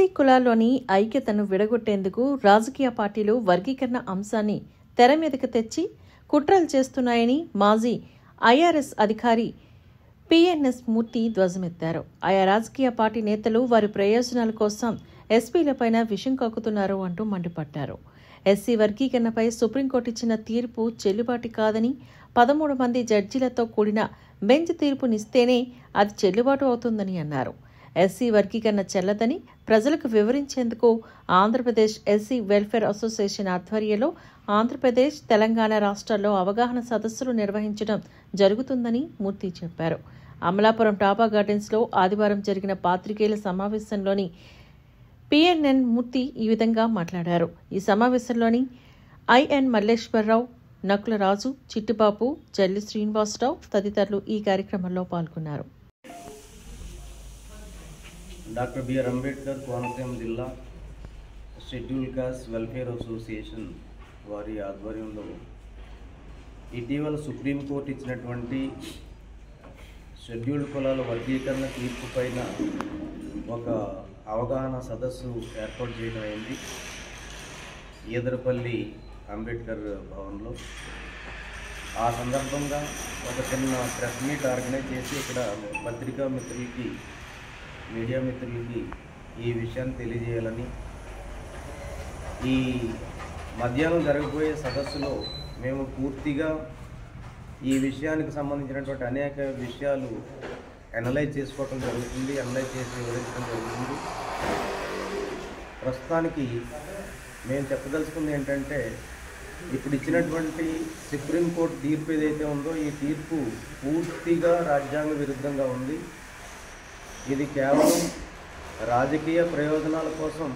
SC కులాల్లోని ఐక్యతను విడగొట్టేందుకు రాజకీయ పార్టీలు వర్గీకరణ అంశాన్ని తెర మీదకు తెచ్చి కుట్రలు చేస్తున్నాయని మాజీ ఐఆర్ఎస్ అధికారి పిఎన్ఎస్ మూర్తి ధ్వజమెత్తారు. ఆయా రాజకీయ పార్టీ నేతలు వారి ప్రయోజనాల కోసం ఎస్పీలపైన విషం కక్కుతున్నారు అంటూ మండిపడ్డారు. ఎస్సీ వర్గీకరణపై సుప్రీంకోర్టు ఇచ్చిన తీర్పు చెల్లుబాటు కాదని 13 మంది జడ్జీలతో కూడిన బెంచ్ తీర్పునిస్తేనే అది చెల్లుబాటు అవుతుందని అన్నారు. ఎస్సీ వర్గీకరణ చెల్లదని ప్రజలకు వివరించేందుకు ఆంధ్రప్రదేశ్ ఎస్సీ వెల్ఫేర్ అసోసియేషన్ ఆధ్వర్యంలో ఆంధ్రప్రదేశ్, తెలంగాణ రాష్ట్రాల్లో అవగాహన సదస్సులు నిర్వహించడం జరుగుతుందని మూర్తి చెప్పారు. అమలాపురం టాపా గార్డెన్స్లో ఆదివారం జరిగిన పాత్రికేయుల సమావేశంలోని పిఎన్ఎన్ మూర్తి ఈ విధంగా మాట్లాడారు. ఈ సమావేశంలోని ఐఎన్ మల్లేశ్వరరావు, నకుల రాజు, చిట్టుబాబు, జల్లి శ్రీనివాసరావు తదితరులు ఈ కార్యక్రమంలో పాల్గొన్నారు. డాక్టర్ బిఆర్ అంబేద్కర్ కోనసీమ జిల్లా షెడ్యూల్ కాస్ట్ వెల్ఫేర్ అసోసియేషన్ వారి ఆధ్వర్యంలో ఇటీవల సుప్రీంకోర్టు ఇచ్చినటువంటి షెడ్యూల్డ్ కులాల వర్గీకరణ తీర్పు పైన ఒక అవగాహన సదస్సు ఏర్పాటు చేయడం అయింది ఈదరపల్లి అంబేద్కర్ భవన్లో. ఆ సందర్భంగా ఒక చిన్న ప్రెస్ మీట్ ఆర్గనైజ్ చేసి ఇక్కడ పత్రికా మిత్రులకి, మీడియా మిత్రులకి ఈ విషయాన్ని తెలియజేయాలని, ఈ మధ్యాహ్నం జరగబోయే సదస్సులో మేము పూర్తిగా ఈ విషయానికి సంబంధించినటువంటి అనేక విషయాలు అనలైజ్ చేసుకోవడం జరుగుతుంది, అనలైజ్ చేసి వివరించడం జరుగుతుంది. ప్రస్తుతానికి మేము చెప్పదలుచుకుంది ఏంటంటే, ఇప్పుడు ఇచ్చినటువంటి సుప్రీంకోర్టు తీర్పు ఏదైతే ఉందో ఈ తీర్పు పూర్తిగా రాజ్యాంగ విరుద్ధంగా ఉంది. ఇది కేవలం రాజకీయ ప్రయోజనాల కోసం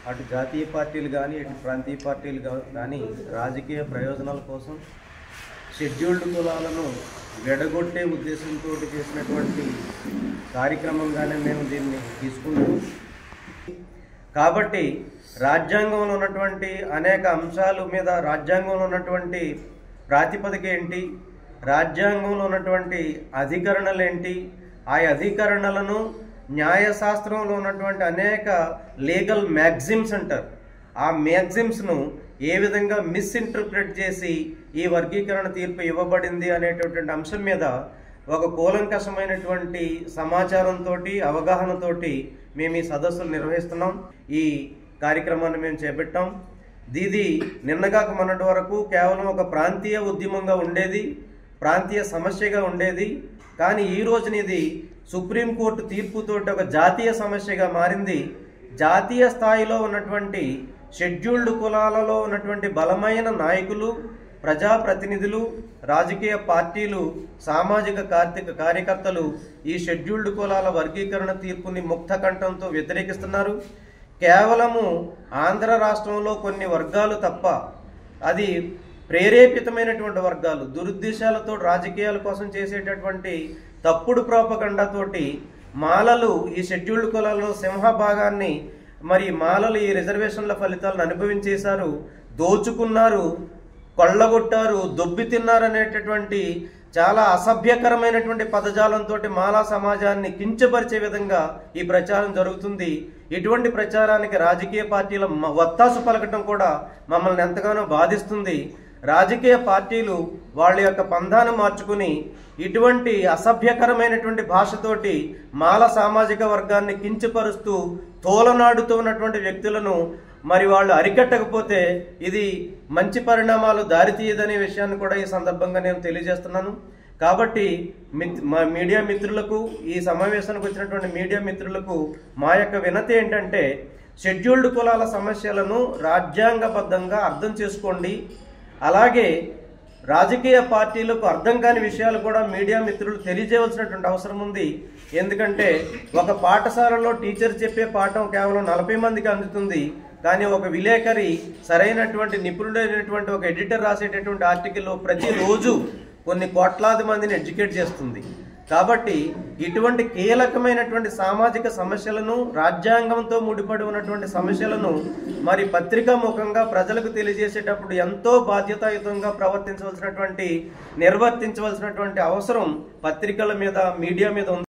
అటు జాతీయ పార్టీలు కానీ ఇటు ప్రాంతీయ పార్టీలు కానీ రాజకీయ ప్రయోజనాల కోసం షెడ్యూల్డ్ కులాలను విడగొట్టే ఉద్దేశంతో చేసినటువంటి కార్యక్రమంగానే మేము దీన్ని తీసుకుంటాం. కాబట్టి రాజ్యాంగంలో ఉన్నటువంటి అనేక అంశాల మీద రాజ్యాంగంలో ఉన్నటువంటి ప్రాతిపదిక ఏంటి, రాజ్యాంగంలో ఉన్నటువంటి అధికరణలు ఏంటి, ఆ అధికరణలను న్యాయశాస్త్రంలో ఉన్నటువంటి అనేక లీగల్ మ్యాగ్జిమ్స్ అంటారు, ఆ మ్యాగ్జిమ్స్ను ఏ విధంగా మిస్ఇంటర్ప్రిట్ చేసి ఈ వర్గీకరణ తీర్పు ఇవ్వబడింది అనేటటువంటి అంశం మీద ఒక కూలంకషమైనటువంటి సమాచారంతో, అవగాహనతోటి మేము ఈ సదస్సులు నిర్వహిస్తున్నాం. ఈ కార్యక్రమాన్ని మేము చేపట్టాం. ఇది నిన్నగాక మొన్నటి వరకు కేవలం ఒక ప్రాంతీయ ఉద్యమంగా ఉండేది, ప్రాంతీయ సమస్యగా ఉండేది. కానీ ఈ రోజున ఇది సుప్రీంకోర్టు తీర్పుతోటి ఒక జాతీయ సమస్యగా మారింది. జాతీయ స్థాయిలో ఉన్నటువంటి షెడ్యూల్డ్ కులాలలో ఉన్నటువంటి బలమైన నాయకులు, ప్రజాప్రతినిధులు, రాజకీయ పార్టీలు, సామాజిక కార్యకర్తలు ఈ షెడ్యూల్డ్ కులాల వర్గీకరణ తీర్పుని ముక్త కంఠంతో వ్యతిరేకిస్తున్నారు. కేవలము ఆంధ్ర రాష్ట్రంలో కొన్ని వర్గాలు తప్ప, అది ప్రేరేపితమైనటువంటి వర్గాలు, దురుద్దేశాలతో రాజకీయాల కోసం చేసేటటువంటి తప్పుడు ప్రోపగండాతోటి మాలలు ఈ షెడ్యూల్డ్ కులాలలో సింహభాగాన్ని, మరి మాలలు ఈ రిజర్వేషన్ల ఫలితాలను అనుభవించేశారు, దోచుకున్నారు, కొల్లగొట్టారు, దొబ్బి తిన్నారు అనేటటువంటి చాలా అసభ్యకరమైనటువంటి పదజాలంతో మాలా సమాజాన్ని కించపరిచే విధంగా ఈ ప్రచారం జరుగుతుంది. ఇటువంటి ప్రచారానికి రాజకీయ పార్టీల వత్తాసు పలకటం కూడా మమ్మల్ని ఎంతగానో బాధిస్తుంది. రాజకీయ పార్టీలు వాళ్ళ యొక్క పందాను మార్చుకుని ఇటువంటి అసభ్యకరమైనటువంటి భాషతోటి మాల సామాజిక వర్గాన్ని కించపరుస్తూ తోలనాడుతూ ఉన్నటువంటి వ్యక్తులను మరి వాళ్ళు అరికట్టకపోతే ఇది మంచి పరిణామాలు దారితీయదనే విషయాన్ని కూడా ఈ సందర్భంగా నేను తెలియజేస్తున్నాను. కాబట్టి మీడియా మిత్రులకు, ఈ సమావేశానికి వచ్చినటువంటి మీడియా మిత్రులకు మా యొక్క వినతి ఏంటంటే, షెడ్యూల్డ్ కులాల సమస్యలను రాజ్యాంగబద్ధంగా అర్థం చేసుకోండి. అలాగే రాజకీయ పార్టీలకు అర్థం కాని విషయాలు కూడా మీడియా మిత్రులు తెలియజేయవలసినటువంటి అవసరం ఉంది. ఎందుకంటే ఒక పాఠశాలలో టీచర్ చెప్పే పాఠం కేవలం 40 మందికి అందుతుంది. కానీ ఒక విలేకరి, సరైనటువంటి నిపుణుడైనటువంటి ఒక ఎడిటర్ రాసేటటువంటి ఆర్టికల్లో ప్రతిరోజు కొన్ని కోట్లాది మందిని ఎడ్యుకేట్ చేస్తుంది. కాబట్టి ఇటువంటి కీలకమైనటువంటి సామాజిక సమస్యలను, రాజ్యాంగంతో ముడిపడి ఉన్నటువంటి సమస్యలను మరి పత్రికా ముఖంగా ప్రజలకు తెలియజేసేటప్పుడు ఎంతో బాధ్యతాయుతంగా నిర్వర్తించవలసినటువంటి అవసరం పత్రికల మీద, మీడియా మీద ఉంది.